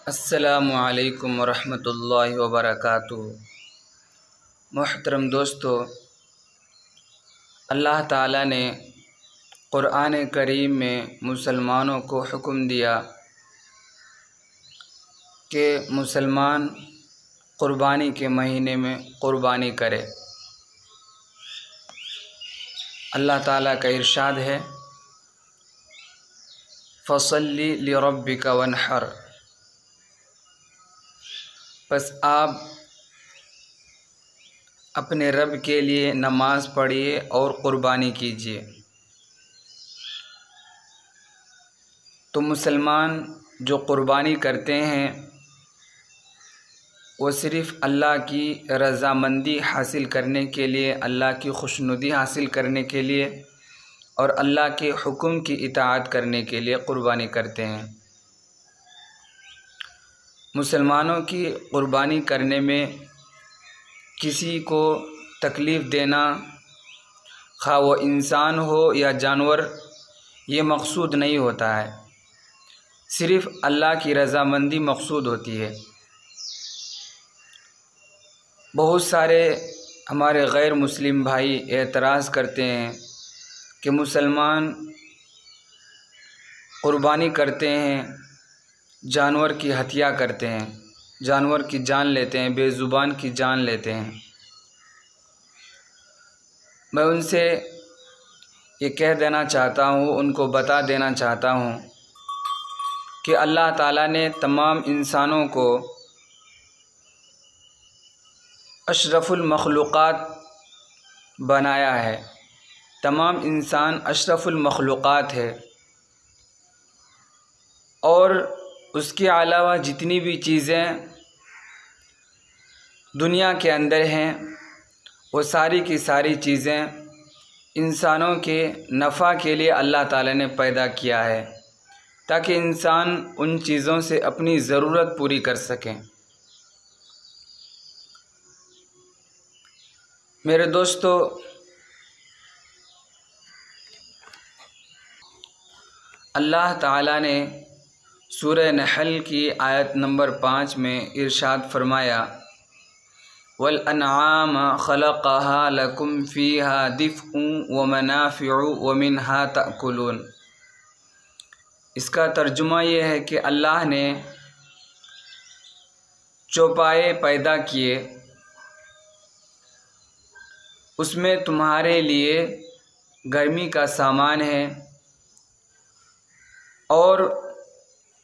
अस्सलामु अलैकुम वरहमतुल्लाहि वबरकातुहू। मुहतरम दोस्तों, अल्लाह ताला ने क़ुरआन करीम में मुसलमानों को हुक्म दिया कि मुसलमान क़ुरबानी के महीने में क़ुरबानी करे। अल्लाह ताला का इरशाद है, फ़सल्लि लिरब्बिका वन्हर। बस आप अपने रब के लिए नमाज़ पढ़िए और क़ुरबानी कीजिए। तो मुसलमान जो क़ुरबानी करते हैं वो सिर्फ़ अल्लाह की रज़ामंदी हासिल करने के लिए, अल्लाह की खुशनुदी हासिल करने के लिए और अल्लाह के हुक्म की इताअत करने के लिए क़ुरबानी करते हैं। मुसलमानों की क़ुरबानी करने में किसी को तकलीफ़ देना, खा वो इंसान हो या जानवर, ये मकसूद नहीं होता है। सिर्फ़ अल्लाह की रज़ामंदी मकसूद होती है। बहुत सारे हमारे गैर मुस्लिम भाई एतराज़ करते हैं कि मुसलमान क़ुरबानी करते हैं, जानवर की हत्या करते हैं, जानवर की जान लेते हैं, बेज़ुबान की जान लेते हैं। मैं उनसे ये कह देना चाहता हूँ, उनको बता देना चाहता हूँ कि अल्लाह ताला ने तमाम इंसानों को अशरफुल मखलूक़ात बनाया है। तमाम इंसान अशरफुल मखलूक़ात है और उसके अलावा जितनी भी चीज़ें दुनिया के अंदर हैं वो सारी की सारी चीज़ें इंसानों के नफ़ा के लिए अल्लाह ताला ने पैदा किया है, ताकि इंसान उन चीज़ों से अपनी ज़रूरत पूरी कर सकें। मेरे दोस्तों, अल्लाह ताला ने सूरह नहल की आयत नंबर 5 में इरशाद फरमाया, वल अनआम खलक़हा लकुम फ़ीहा दिफ़्उ व मनाफ़िउ व मिन्हा तअकुलून। इसका तर्जुमा ये है कि अल्लाह ने चौपाए पैदा किए, उसमें तुम्हारे लिए गर्मी का सामान है और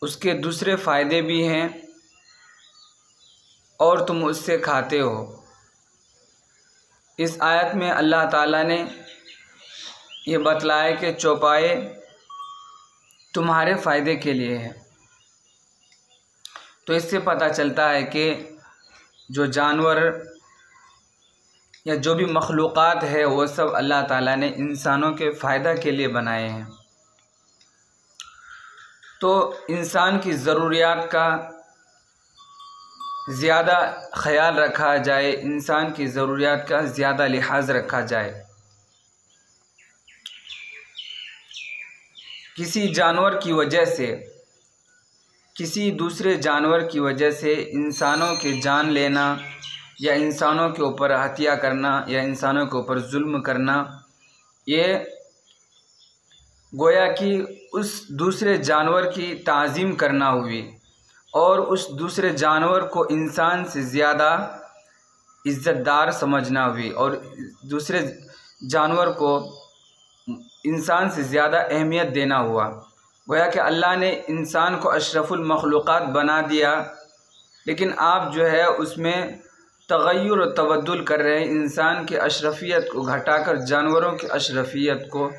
उसके दूसरे फ़ायदे भी हैं और तुम उससे खाते हो। इस आयत में अल्लाह ताला ने ये बतलाया कि चौपाए तुम्हारे फ़ायदे के लिए है। तो इससे पता चलता है कि जो जानवर या जो भी मखलूक़ात है वो सब अल्लाह ताला ने इंसानों के फ़ायदा के लिए बनाए हैं। तो इंसान की ज़रूरियात का ज़्यादा ख़याल रखा जाए, इंसान की ज़रूरियात का ज़्यादा लिहाज रखा जाए। किसी जानवर की वजह से, किसी दूसरे जानवर की वजह से इंसानों के जान लेना या इंसानों के ऊपर हत्या करना या इंसानों के ऊपर जुल्म करना, ये गोया कि उस दूसरे जानवर की ताज़ीम करना हुई और उस दूसरे जानवर को इंसान से ज़्यादा इज़्ज़तदार समझना हुई और दूसरे जानवर को इंसान से ज़्यादा अहमियत देना हुआ। गोया कि अल्लाह ने इंसान को अशरफुल मखलूक़ात बना दिया, लेकिन आप जो है उसमें तग़य्युर और तबद्दुल कर रहे हैं। इंसान की अशरफियत को घटाकर जानवरों की अशरफियत को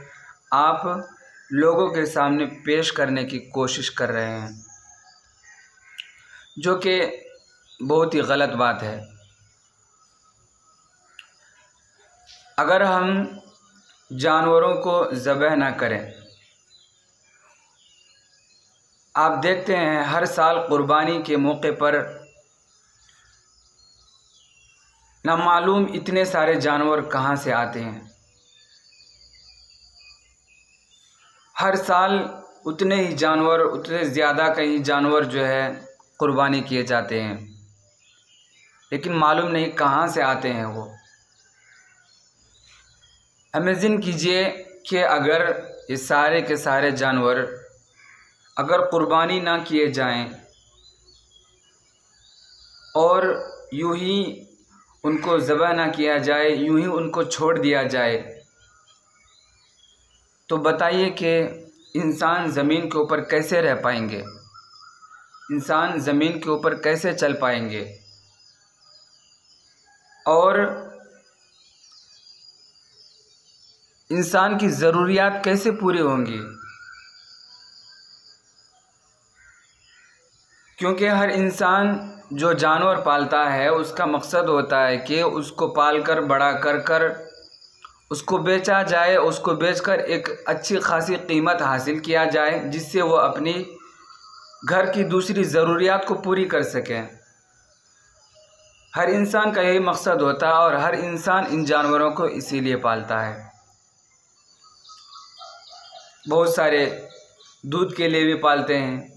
आप लोगों के सामने पेश करने की कोशिश कर रहे हैं, जो कि बहुत ही गलत बात है। अगर हम जानवरों को ज़बह ना करें, आप देखते हैं हर साल क़ुरबानी के मौके पर नामालूम इतने सारे जानवर कहाँ से आते हैं। हर साल उतने ही जानवर, उतने ज़्यादा कहीं जानवर जो है कुर्बानी किए जाते हैं, लेकिन मालूम नहीं कहाँ से आते हैं वो। इमेजिन कीजिए कि अगर ये सारे के सारे जानवर अगर कुर्बानी ना किए जाएं और यूं ही उनको ज़बह ना किया जाए, यूं ही उनको छोड़ दिया जाए, तो बताइए कि इंसान ज़मीन के ऊपर कैसे रह पाएंगे, इंसान ज़मीन के ऊपर कैसे चल पाएंगे और इंसान की ज़रूरियात कैसे पूरी होंगी। क्योंकि हर इंसान जो जानवर पालता है उसका मकसद होता है कि उसको पालकर बड़ा कर उसको बेचा जाए, उसको बेचकर एक अच्छी खासी कीमत हासिल किया जाए, जिससे वो अपनी घर की दूसरी ज़रूरियात को पूरी कर सकें। हर इंसान का यही मकसद होता है और हर इंसान इन जानवरों को इसीलिए पालता है। बहुत सारे दूध के लिए भी पालते हैं,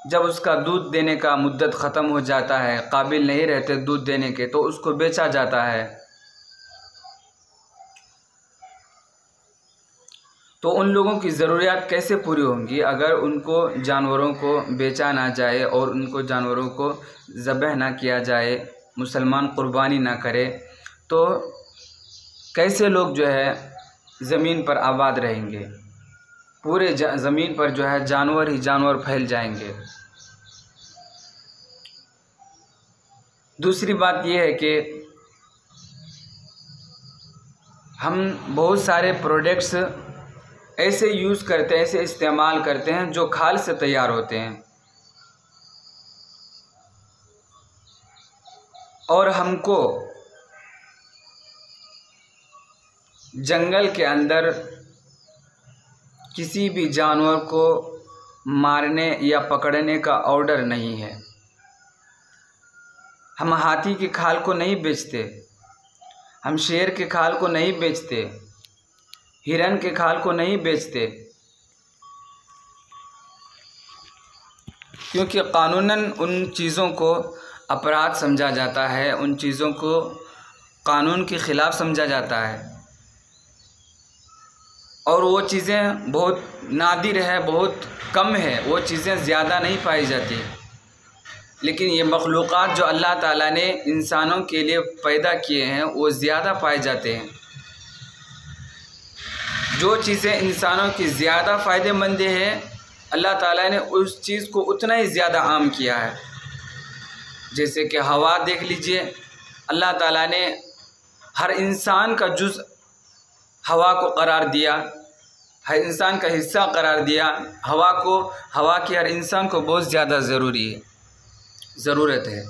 जब उसका दूध देने का मुद्दत ख़त्म हो जाता है, काबिल नहीं रहते दूध देने के, तो उसको बेचा जाता है। तो उन लोगों की ज़रूरियात कैसे पूरी होंगी अगर उनको जानवरों को बेचा ना जाए और उनको जानवरों को ज़बह ना किया जाए, मुसलमान कुर्बानी ना करे, तो कैसे लोग जो है ज़मीन पर आबाद रहेंगे। पूरे ज़मीन पर जो है जानवर ही जानवर फैल जाएंगे। दूसरी बात यह है कि हम बहुत सारे प्रोडक्ट्स ऐसे यूज़ करते हैं, ऐसे इस्तेमाल करते हैं जो खाल से तैयार होते हैं, और हमको जंगल के अंदर किसी भी जानवर को मारने या पकड़ने का ऑर्डर नहीं है। हम हाथी की खाल को नहीं बेचते, हम शेर के खाल को नहीं बेचते, हिरन के खाल को नहीं बेचते, क्योंकि कानूनन उन चीज़ों को अपराध समझा जाता है, उन चीज़ों को कानून के ख़िलाफ़ समझा जाता है और वो चीज़ें बहुत नादिर है, बहुत कम है, वो चीज़ें ज़्यादा नहीं पाई जाती। लेकिन ये मखलूक़ात जो अल्लाह ताला ने इंसानों के लिए पैदा किए हैं वो ज़्यादा पाए जाते हैं। जो चीज़ें इंसानों की ज़्यादा फ़ायदेमंद हैं, अल्लाह ताला ने उस चीज़ को उतना ही ज़्यादा आम किया है। जैसे कि हवा देख लीजिए, अल्लाह ताला ने हर इंसान का जुज़ हवा को करार दिया, हर इंसान का हिस्सा करार दिया। हवा को, हवा की हर इंसान को बहुत ज़्यादा ज़रूरत है,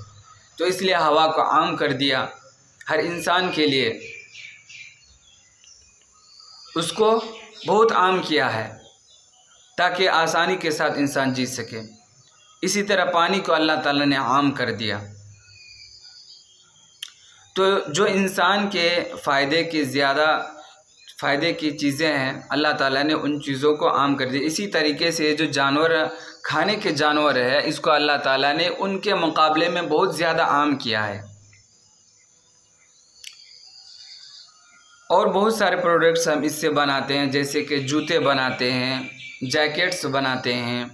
तो इसलिए हवा को आम कर दिया हर इंसान के लिए, उसको बहुत आम किया है ताकि आसानी के साथ इंसान जी सके। इसी तरह पानी को अल्लाह ताला ने आम कर दिया। तो जो इंसान के फ़ायदे की चीज़ें हैं, अल्लाह ताला ने उन चीज़ों को आम कर दिया। इसी तरीके से जो जानवर खाने के जानवर है, इसको अल्लाह ताला ने उनके मुकाबले में बहुत ज़्यादा आम किया है। और बहुत सारे प्रोडक्ट्स हम इससे बनाते हैं, जैसे कि जूते बनाते हैं, जैकेट्स बनाते हैं,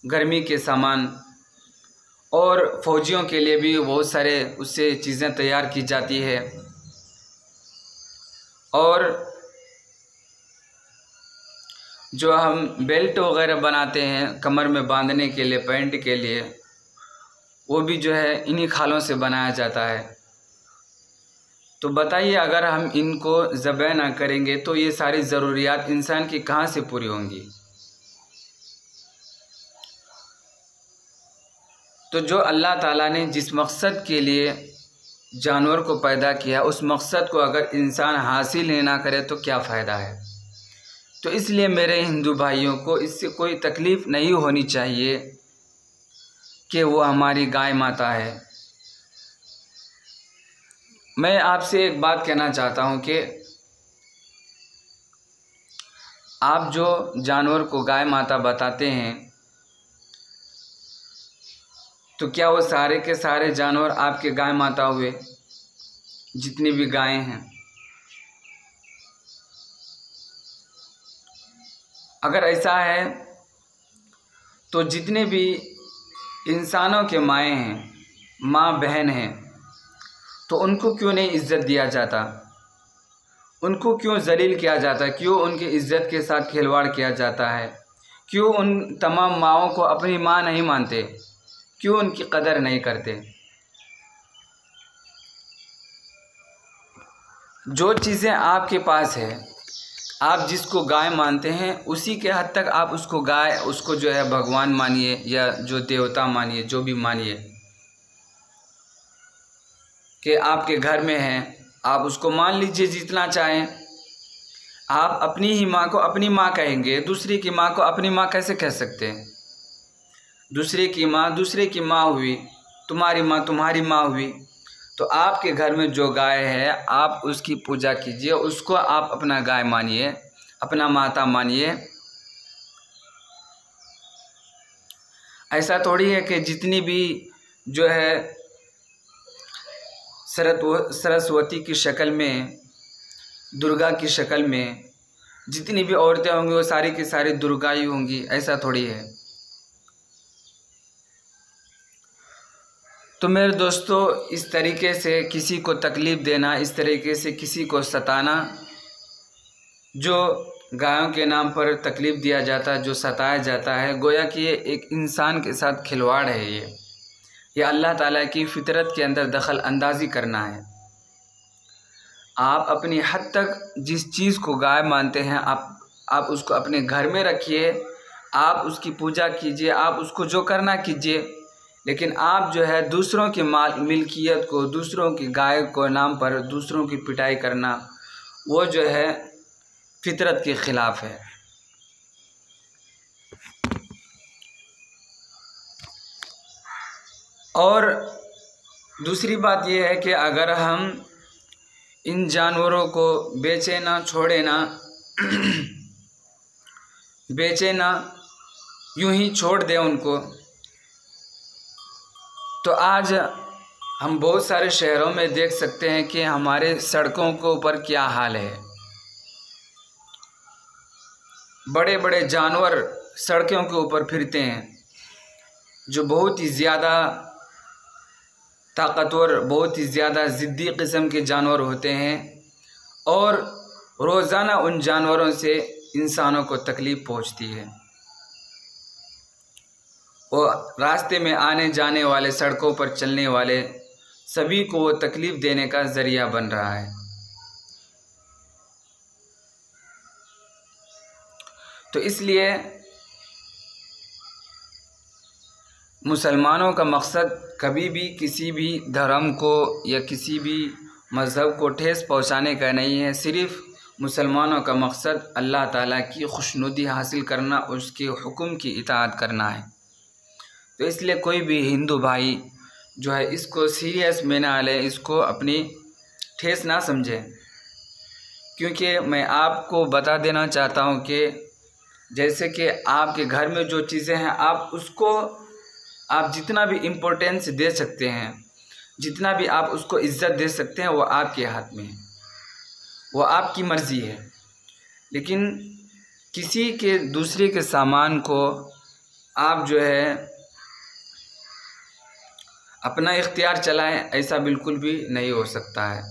गर्मी के सामान, और फ़ौजियों के लिए भी बहुत सारे उससे चीज़ें तैयार की जाती है। और जो हम बेल्ट वगैरह बनाते हैं कमर में बांधने के लिए, पैंट के लिए, वो भी जो है इन्हीं खालों से बनाया जाता है। तो बताइए अगर हम इनको ज़बह ना करेंगे तो ये सारी ज़रूरियात इंसान की कहाँ से पूरी होंगी। तो जो अल्लाह ताला ने जिस मकसद के लिए जानवर को पैदा किया, उस मकसद को अगर इंसान हासिल ही ना करे तो क्या फ़ायदा है। तो इसलिए मेरे हिंदू भाइयों को इससे कोई तकलीफ़ नहीं होनी चाहिए कि वो हमारी गाय माता है। मैं आपसे एक बात कहना चाहता हूँ कि आप जो जानवर को गाय माता बताते हैं, तो क्या वो सारे के सारे जानवर आपके गाय माता हुए? जितनी भी गायें हैं, अगर ऐसा है तो जितने भी इंसानों के माएँ हैं, माँ बहन हैं, तो उनको क्यों नहीं इज्जत दिया जाता? उनको क्यों जलील किया जाता है? क्यों उनकी इज्जत के साथ खिलवाड़ किया जाता है? क्यों उन तमाम माँओं को अपनी माँ नहीं मानते? क्यों उनकी कदर नहीं करते? जो चीज़ें आपके पास है, आप जिसको गाय मानते हैं, उसी के हद तक आप उसको गाय, उसको जो है भगवान मानिए या जो देवता मानिए, जो भी मानिए कि आपके घर में है, आप उसको मान लीजिए जितना चाहें। आप अपनी ही माँ को अपनी माँ कहेंगे, दूसरी की माँ को अपनी माँ कैसे कह सकते हैं? दूसरे की माँ दूसरे की माँ हुई, तुम्हारी माँ तुम्हारी माँ हुई। तो आपके घर में जो गाय है, आप उसकी पूजा कीजिए, उसको आप अपना गाय मानिए, अपना माता मानिए। ऐसा थोड़ी है कि जितनी भी जो है सरस्वती की शक्ल में, दुर्गा की शक्ल में जितनी भी औरतें होंगी वो सारी की सारी दुर्गा ही होंगी, ऐसा थोड़ी है। तो मेरे दोस्तों, इस तरीके से किसी को तकलीफ़ देना, इस तरीके से किसी को सताना, जो गायों के नाम पर तकलीफ़ दिया जाता है, जो सताया जाता है, गोया कि ये एक इंसान के साथ खिलवाड़ है। ये अल्लाह ताला की फ़ितरत के अंदर दखल अंदाज़ी करना है। आप अपनी हद तक जिस चीज़ को गाय मानते हैं, आप उसको अपने घर में रखिए, आप उसकी पूजा कीजिए, आप उसको जो करना कीजिए। लेकिन आप जो है दूसरों की मिल्कियत को, दूसरों की गाय को नाम पर दूसरों की पिटाई करना, वो जो है फितरत के ख़िलाफ़ है। और दूसरी बात यह है कि अगर हम इन जानवरों को बेचे ना, छोड़े ना बेचे ना, यूं ही छोड़ दें उनको, तो आज हम बहुत सारे शहरों में देख सकते हैं कि हमारे सड़कों के ऊपर क्या हाल है। बड़े बड़े जानवर सड़कों के ऊपर फिरते हैं, जो बहुत ही ज़्यादा ताकतवर, बहुत ही ज़्यादा ज़िद्दी किस्म के जानवर होते हैं, और रोज़ाना उन जानवरों से इंसानों को तकलीफ़ पहुंचती है। वो रास्ते में आने जाने वाले, सड़कों पर चलने वाले सभी को वो तकलीफ़ देने का ज़रिया बन रहा है। तो इसलिए मुसलमानों का मकसद कभी भी किसी भी धर्म को या किसी भी मज़हब को ठेस पहुंचाने का नहीं है। सिर्फ़ मुसलमानों का मकसद अल्लाह ताला की खुशनुदी हासिल करना, उसके हुक्म की इताअत करना है। तो इसलिए कोई भी हिंदू भाई जो है इसको सीरियस में ना ले, इसको अपनी ठेस ना समझे, क्योंकि मैं आपको बता देना चाहता हूँ कि जैसे कि आपके घर में जो चीज़ें हैं, आप उसको आप जितना भी इम्पोर्टेंस दे सकते हैं, जितना भी आप उसको इज़्ज़त दे सकते हैं, वो आपके हाथ में है, वो आपकी मर्ज़ी है। लेकिन किसी के दूसरे के सामान को आप जो है अपना इख्तियार चलाएं, ऐसा बिल्कुल भी नहीं हो सकता है।